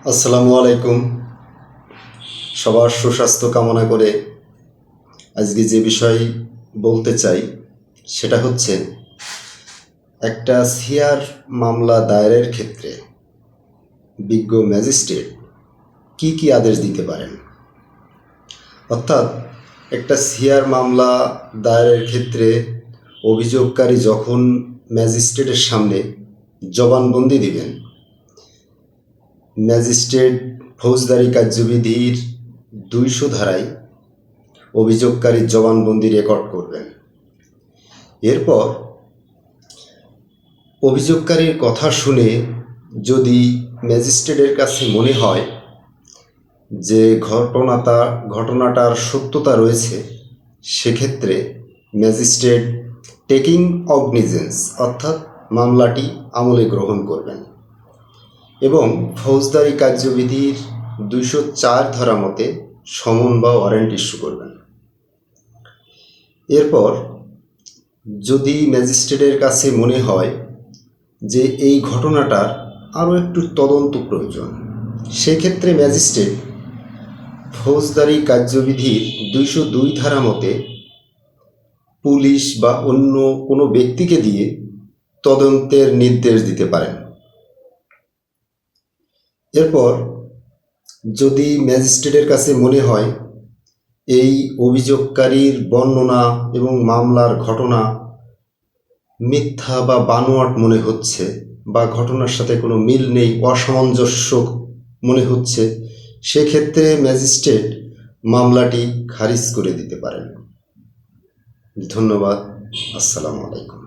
আসসালামু আলাইকুম। সবার সুস্বাস্থ্য কামনা করে আজকে যে বিষয় বলতে চাই সেটা হচ্ছে একটা সিআর মামলা দায়েরের ক্ষেত্রে বিজ্ঞ ম্যাজিস্ট্রেট কি কি আদেশ দিতে পারেন। অর্থাৎ একটা সিআর মামলা দায়েরের ক্ষেত্রে অভিযোগকারী যখন ম্যাজিস্ট্রেটের সামনে জবানবন্দি দিবেন, ম্যাজিস্ট্রেট ফৌজদারি কার্যবিধির 200 ধারায় অভিযোগকারীর জবানবন্দি রেকর্ড করবেন। এরপর অভিযোগকারীর কথা শুনে যদি ম্যাজিস্ট্রেটের কাছে মনে হয় যে ঘটনাটার সত্যতা রয়েছে, সেক্ষেত্রে ম্যাজিস্ট্রেট টেকিং অগনিজেন্স অর্থাৎ মামলাটি আমলে গ্রহণ করবেন এবং ফৌজদারি কার্যবিধির 204 ধারা মতে সমন বা ওয়ারেন্ট ইস্যু করবেন। এরপর যদি ম্যাজিস্ট্রেটের কাছে মনে হয় যে এই ঘটনাটার আরও একটু তদন্ত প্রয়োজন, সেক্ষেত্রে ম্যাজিস্ট্রেট ফৌজদারি কার্যবিধির 202 ধারা মতে পুলিশ বা অন্য কোনো ব্যক্তিকে দিয়ে তদন্তের নির্দেশ দিতে পারেন। এরপর যদি ম্যাজিস্ট্রেটের কাছে মনে হয় এই অভিযোগকারীর বর্ণনা এবং মামলার ঘটনা মিথ্যা বা বানোয়াট মনে হচ্ছে বা ঘটনার সাথে কোনো মিল নেই, অসামঞ্জস্য মনে হচ্ছে, সেক্ষেত্রে ম্যাজিস্ট্রেট মামলাটি খারিজ করে দিতে পারেন। ধন্যবাদ। আসসালামু আলাইকুম।